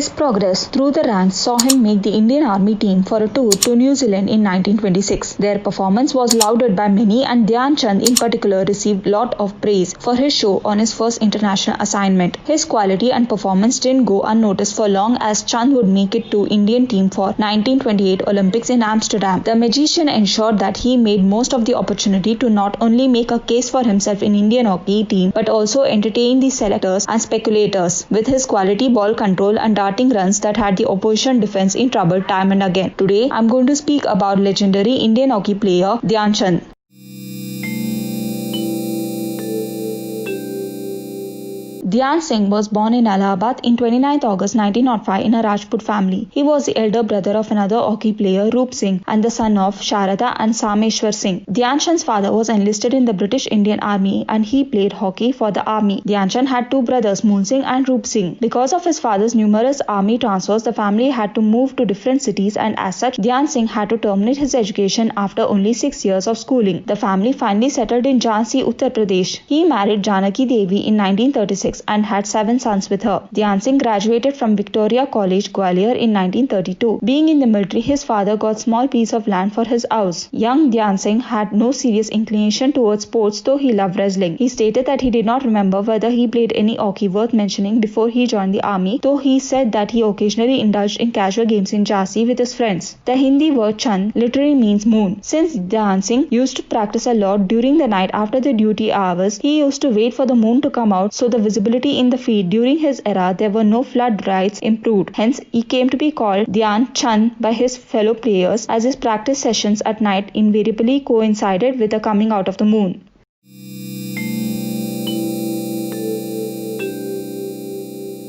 His progress through the ranks saw him make the Indian Army team for a tour to New Zealand in 1926. Their performance was lauded by many and Dhyan Chand in particular received lot of praise for his show on his first international assignment. His quality and performance didn't go unnoticed for long as Chand would make it to Indian team for 1928 Olympics in Amsterdam. The magician ensured that he made most of the opportunity to not only make a case for himself in Indian hockey team but also entertain the selectors and speculators with his quality ball control and darting runs that had the opposition defense in trouble time and again. Today, I'm going to speak about legendary Indian hockey player Dhyan Chand. Dhyan Singh was born in Allahabad in 29 August 1905 in a Rajput family. He was the elder brother of another hockey player, Roop Singh, and the son of Sharada and Sameshwar Singh. Dhyan Chand's father was enlisted in the British Indian Army and he played hockey for the army. Dhyan Chand had two brothers, Moon Singh and Roop Singh. Because of his father's numerous army transfers, the family had to move to different cities and as such, Dhyan Singh had to terminate his education after only 6 years of schooling. The family finally settled in Jhansi, Uttar Pradesh. He married Janaki Devi in 1936 and had 7 sons with her. Dhyan Singh graduated from Victoria College, Gwalior in 1932. Being in the military, his father got small piece of land for his house. Young Dhyan Singh had no serious inclination towards sports though he loved wrestling. He stated that he did not remember whether he played any hockey worth mentioning before he joined the army, though he said that he occasionally indulged in casual games in Jhansi with his friends. The Hindi word Chand literally means moon. Since Dhyan Singh used to practice a lot during the night after the duty hours, he used to wait for the moon to come out so the visibility in the field. During his era, there were no flood rights improved. Hence, he came to be called Dhyan Chand by his fellow players as his practice sessions at night invariably coincided with the coming out of the moon.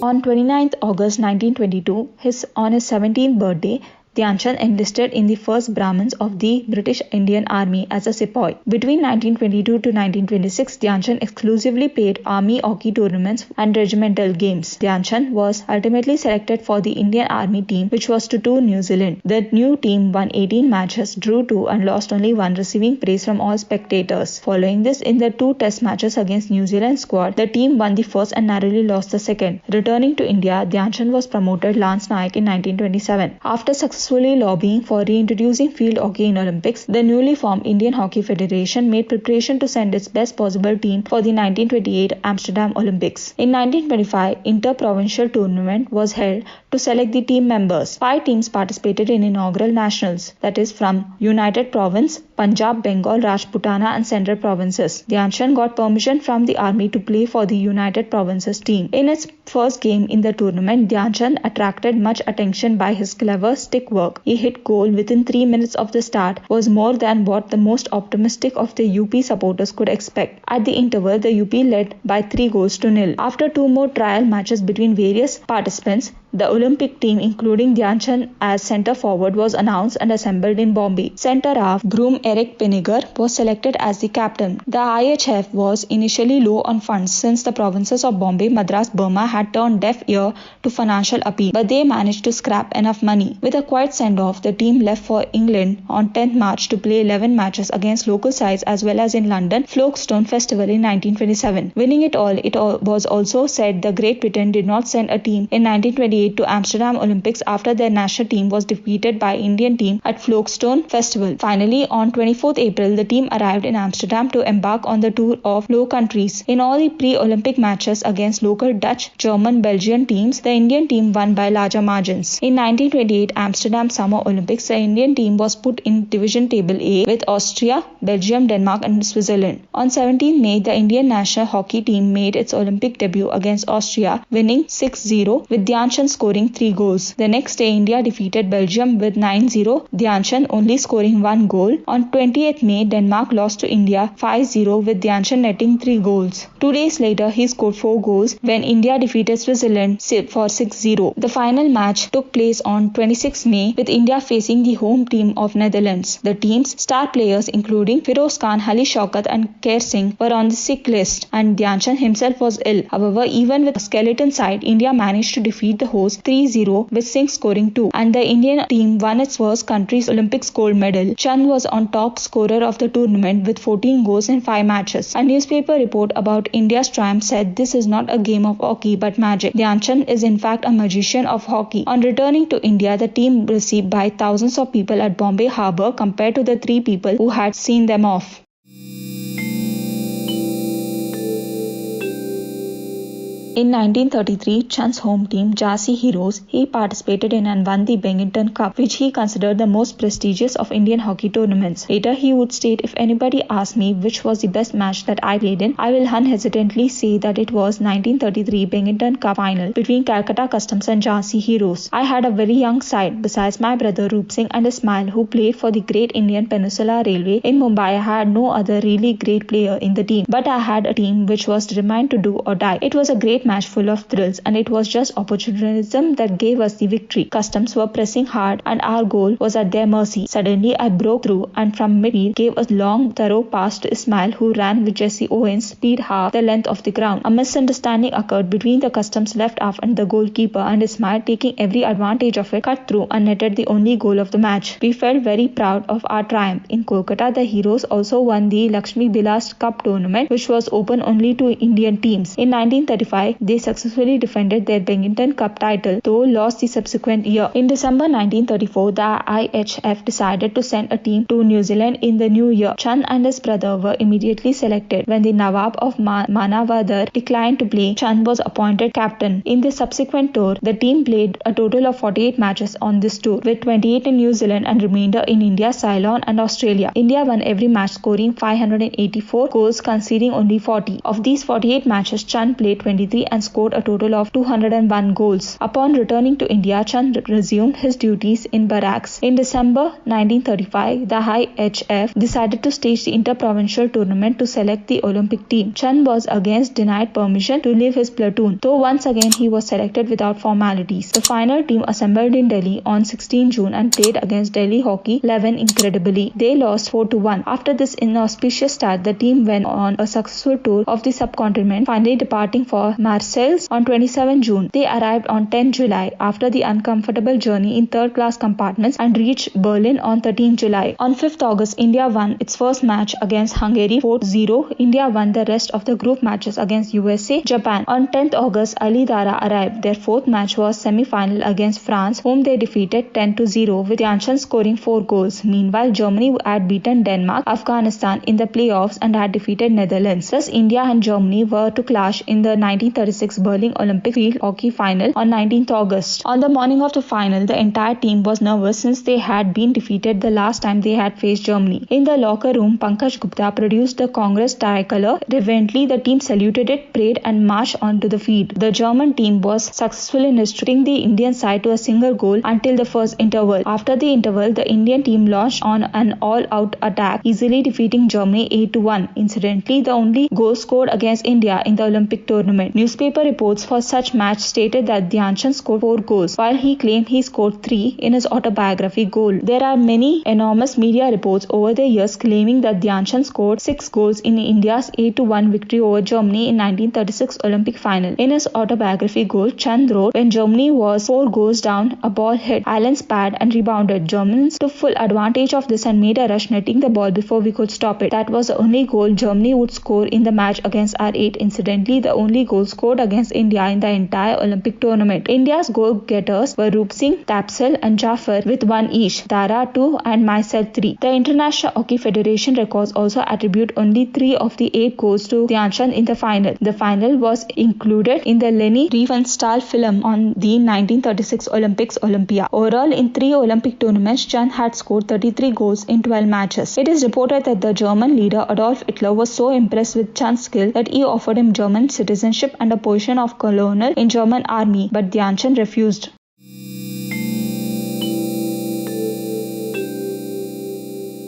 On 29th August 1922, on his 17th birthday, Dhyan Chand enlisted in the 1st Brahmins of the British Indian Army as a sepoy. Between 1922 to 1926, Dhyan Chand exclusively played army hockey tournaments and regimental games. Dhyan Chand was ultimately selected for the Indian Army team, which was to tour New Zealand. The new team won 18 matches, drew 2 and lost only 1, receiving praise from all spectators. Following this, in the 2 test matches against New Zealand squad, the team won the first and narrowly lost the second. Returning to India, Dhyan Chand was promoted Lance Nayak in 1927. After successfully lobbying for reintroducing field hockey in Olympics, the newly formed Indian Hockey Federation made preparation to send its best possible team for the 1928 Amsterdam Olympics. In 1925, inter-provincial tournament was held to select the team members. 5 teams participated in inaugural nationals, that is from United Province, Punjab, Bengal, Rajputana and Central Provinces. Dhyan Chand got permission from the army to play for the United Provinces team. In its first game in the tournament, Dhyan Chand attracted much attention by his clever stick work. He hit goal within 3 minutes of the start, was more than what the most optimistic of the UP supporters could expect. At the interval, the UP led by 3-0. After 2 more trial matches between various participants, the Olympic team, including Dhyan Chand as centre forward, was announced and assembled in Bombay. Centre half groom Eric Pinniger was selected as the captain. The IHF was initially low on funds since the provinces of Bombay, Madras, Burma had turned deaf ear to financial appeal, but they managed to scrap enough money. With a quiet send-off, the team left for England on 10th March to play 11 matches against local sides as well as in London Folkestone Festival in 1927. Winning it was also said the Great Britain did not send a team in 1928 to Amsterdam Olympics after their national team was defeated by Indian team at Folkestone Festival. Finally, on 24th April, the team arrived in Amsterdam to embark on the tour of Low Countries. In all the pre-Olympic matches against local Dutch, German, Belgian teams, the Indian team won by larger margins. In 1928 Amsterdam Summer Olympics, the Indian team was put in Division Table A with Austria, Belgium, Denmark and Switzerland. On 17 May, the Indian national hockey team made its Olympic debut against Austria, winning 6-0 with Dhyan Chand scoring 3 goals. The next day, India defeated Belgium with 9-0, Dhyan Chand only scoring 1 goal. On 20th May, Denmark lost to India 5-0 with Dhyan Chand netting 3 goals. 2 days later, he scored 4 goals when India defeated Switzerland for 6-0. The final match took place on 26 May with India facing the home team of Netherlands. The team's star players including Firoz Khan, Ali Shaukat and Kher Singh were on the sick list and Dhyan Chand himself was ill. However, even with a skeleton side, India managed to defeat the host hosts 3-0 with Singh scoring 2, and the Indian team won its first country's Olympics gold medal. Chand was on top scorer of the tournament with 14 goals in 5 matches. A newspaper report about India's triumph said this is not a game of hockey but magic. Dhyan Chand is in fact a magician of hockey. On returning to India, the team received by thousands of people at Bombay Harbour compared to the 3 people who had seen them off. In 1933, Chand's home team, Jhansi Heroes, he participated in and won the Bennington Cup, which he considered the most prestigious of Indian hockey tournaments. Later, he would state, "If anybody asks me which was the best match that I played in, I will unhesitantly say that it was 1933 Bennington Cup final between Calcutta Customs and Jhansi Heroes. I had a very young side. Besides my brother Roop Singh and Ismail, who played for the Great Indian Peninsula Railway in Mumbai, I had no other really great player in the team. But I had a team which was determined to do or die. It was a great match full of thrills, and it was just opportunism that gave us the victory. Customs were pressing hard and our goal was at their mercy. Suddenly I broke through and from midfield gave a long thorough pass to Ismail, who ran with Jesse Owens' speed half the length of the ground. A misunderstanding occurred between the Customs left half and the goalkeeper, and Ismail, taking every advantage of it, cut through and netted the only goal of the match. We felt very proud of our triumph. In Kolkata, the Heroes also won the Lakshmi Bilas Cup tournament, which was open only to Indian teams. In 1935, they successfully defended their Bennington Cup title, though lost the subsequent year. In December 1934, the IHF decided to send a team to New Zealand in the new year. Chand and his brother were immediately selected. When the Nawab of Manavadar declined to play, Chand was appointed captain. In the subsequent tour, the team played a total of 48 matches on this tour, with 28 in New Zealand and remainder in India, Ceylon and Australia. India won every match, scoring 584 goals, conceding only 40. Of these 48 matches, Chand played 23 and scored a total of 201 goals. Upon returning to India, Chand resumed his duties in barracks. In December 1935, the IHF decided to stage the inter-provincial tournament to select the Olympic team. Chand was again denied permission to leave his platoon, though once again he was selected without formalities. The final team assembled in Delhi on 16 June and played against Delhi Hockey 11. Incredibly, they lost 4-1. After this inauspicious start, the team went on a successful tour of the subcontinent, finally departing for Marseille on 27 June. They arrived on 10 July after the uncomfortable journey in third-class compartments and reached Berlin on 13 July. On 5th August, India won its first match against Hungary 4-0. India won the rest of the group matches against USA, Japan. On 10th August, Ali Dara arrived. Their fourth match was semi-final against France, whom they defeated 10-0 with Dhyan Chand scoring 4 goals. Meanwhile, Germany had beaten Denmark, Afghanistan in the playoffs and had defeated Netherlands. Thus, India and Germany were to clash in the 1936 Berlin Olympic field hockey final on 19th August. On the morning of the final, the entire team was nervous since they had been defeated the last time they had faced Germany. In the locker room, Pankaj Gupta produced the Congress tricolour. Reverently, the team saluted it, prayed and marched onto the field. The German team was successful in restricting the Indian side to a single goal until the first interval. After the interval, the Indian team launched on an all-out attack, easily defeating Germany 8-1. Incidentally, the only goal scored against India in the Olympic tournament. Newspaper reports for such match stated that Dhyan Chand scored 4 goals, while he claimed he scored 3 in his autobiography Goal. There are many enormous media reports over the years claiming that Dhyan Chand scored 6 goals in India's 8-1 victory over Germany in 1936 Olympic final. In his autobiography Goal, Chand wrote, "When Germany was 4 goals down, a ball hit Allen's pad and rebounded. Germans took full advantage of this and made a rush, netting the ball before we could stop it. That was the only goal Germany would score in the match against R8. Incidentally, the only goal scored against India in the entire Olympic tournament. India's goal-getters were Roop Singh, Tapsell and Jaffer with 1 each, Dara 2 and myself 3. The International Hockey Federation records also attribute only 3 of the 8 goals to Dhyan Chand in the final. The final was included in the Leni Riefenstahl film on the 1936 Olympics Olympia. Overall, in 3 Olympic tournaments, Chand had scored 33 goals in 12 matches. It is reported that the German leader Adolf Hitler was so impressed with Chand's skill that he offered him German citizenship and a position of colonel in German army, but Dhyan Chand refused.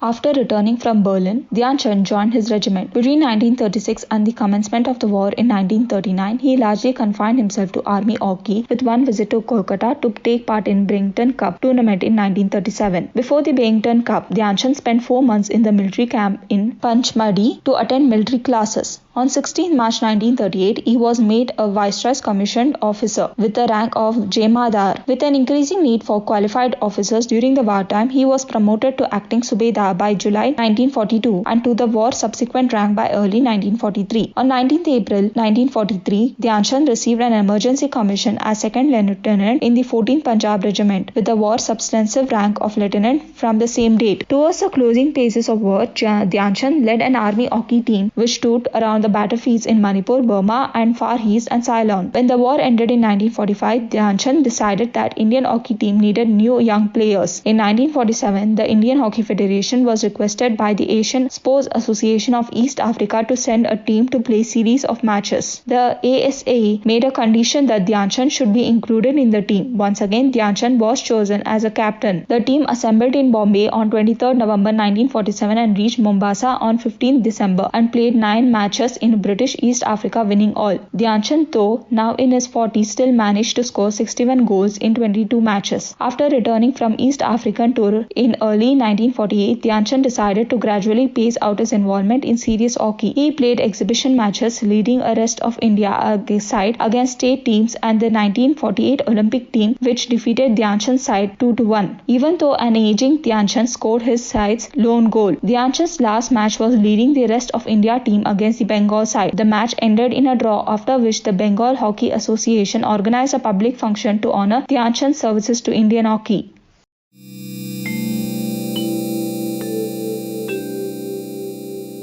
After returning from Berlin, Dhyan Chand joined his regiment. Between 1936 and the commencement of the war in 1939, he largely confined himself to army hockey, with one visit to Kolkata to take part in Bennington Cup tournament in 1937. Before the Bennington Cup, Dhyan Chand spent 4 months in the military camp in Panchmadi to attend military classes. On 16 March 1938, he was made a Viceroy's commissioned officer with the rank of Jemadar. With an increasing need for qualified officers during the wartime, he was promoted to acting Subedar by July 1942 and to the war subsequent rank by early 1943. On 19th April 1943, Dhyan Chand received an emergency commission as second lieutenant in the 14th Punjab Regiment with the war substantive rank of lieutenant from the same date. Towards the closing phases of war, Dhyan Chand led an army hockey team which stood around the battlefields in Manipur, Burma and Far East and Ceylon. When the war ended in 1945, Dhyan Chand decided that Indian hockey team needed new young players. In 1947, the Indian Hockey Federation was requested by the Asian Sports Association of East Africa to send a team to play series of matches. The ASA made a condition that Dhyan Chand should be included in the team. Once again, Dhyan Chand was chosen as a captain. The team assembled in Bombay on 23rd November 1947 and reached Mombasa on 15th December and played 9 matches in British East Africa, winning all. Dhyan Chand, though now in his 40s, still managed to score 61 goals in 22 matches. After returning from East African tour in early 1948, Dhyan Chand decided to gradually pace out his involvement in serious hockey. He played exhibition matches, leading a rest of India side against state teams and the 1948 Olympic team, which defeated Dhyan Chand's side 2-1. Even though an aging Dhyan Chand scored his side's lone goal, Dhyan Chand's last match was leading the rest of India team against the Bengal side. The match ended in a draw, after which the Bengal Hockey Association organized a public function to honor Dhyan Chand's services to Indian hockey.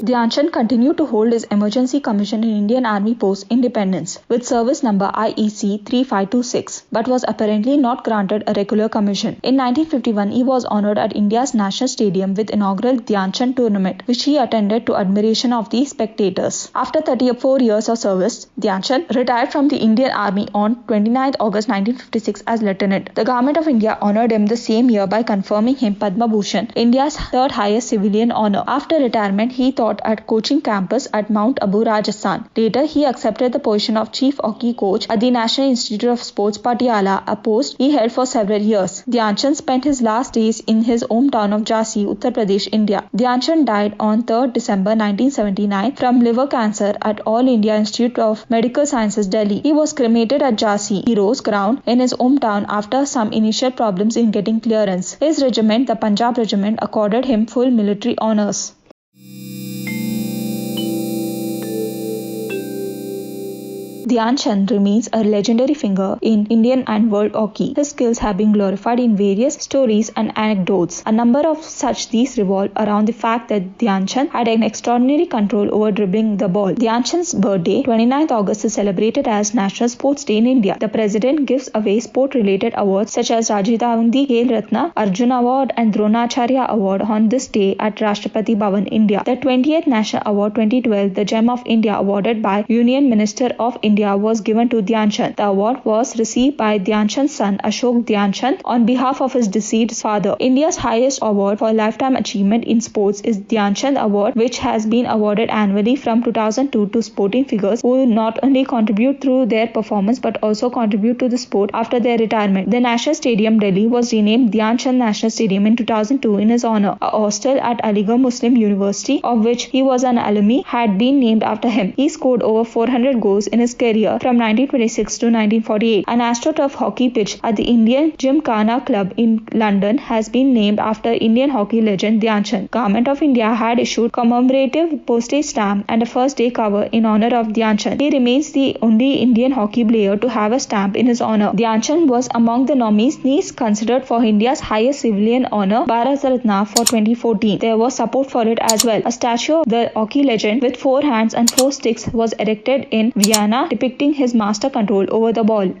Dhyan Chand continued to hold his emergency commission in Indian Army Post Independence with service number IEC 3526, but was apparently not granted a regular commission. In 1951, he was honored at India's National Stadium with inaugural Dhyan Chand tournament, which he attended to admiration of the spectators. After 34 years of service, Dhyan Chand retired from the Indian Army on 29 August 1956 as lieutenant. The Government of India honored him the same year by conferring him Padma Bhushan, India's third highest civilian honor. After retirement, he taught at coaching campus at Mount Abu, Rajasthan. Later, he accepted the position of Chief Hockey Coach at the National Institute of Sports, Patiala, a post he held for several years. Dhyan Chand spent his last days in his hometown of Jhansi, Uttar Pradesh, India. Dhyan Chand died on 3rd December 1979 from liver cancer at All India Institute of Medical Sciences, Delhi. He was cremated at Jhansi Heroes Ground in his hometown after some initial problems in getting clearance. His regiment, the Punjab Regiment, accorded him full military honours. Dhyan Chand remains a legendary figure in Indian and world hockey. His skills have been glorified in various stories and anecdotes. A number of such these revolve around the fact that Dhyan Chand had an extraordinary control over dribbling the ball. Dhyan Chand's birthday, 29th August, is celebrated as National Sports Day in India. The President gives away sport-related awards such as Rajiv Gandhi Khel Ratna, Arjun Award and Dronacharya Award on this day at Rashtrapati Bhavan, India. The 20th National Award 2012, the Gem of India, awarded by Union Minister of India, was given to Dhyan Chand. The award was received by Dhyan Chand's son Ashok Dhyan Chand on behalf of his deceased father. India's highest award for lifetime achievement in sports is Dhyan Chand Award, which has been awarded annually from 2002 to sporting figures who not only contribute through their performance but also contribute to the sport after their retirement. The National Stadium, Delhi, was renamed Dhyan Chand National Stadium in 2002 in his honor. A hostel at Aligarh Muslim University, of which he was an alumni, had been named after him. He scored over 400 goals in his career from 1926 to 1948. An AstroTurf hockey pitch at the Indian Gymkhana Club in London has been named after Indian hockey legend Dhyan Chand. Government of India had issued commemorative postage stamp and a first day cover in honor of Dhyan Chand. He remains the only Indian hockey player to have a stamp in his honor. Dhyan Chand was among the nominees considered for India's highest civilian honor, Bharat Ratna, for 2014. There was support for it as well. A statue of the hockey legend with 4 hands and 4 sticks was erected in Vienna, depicting his master control over the ball.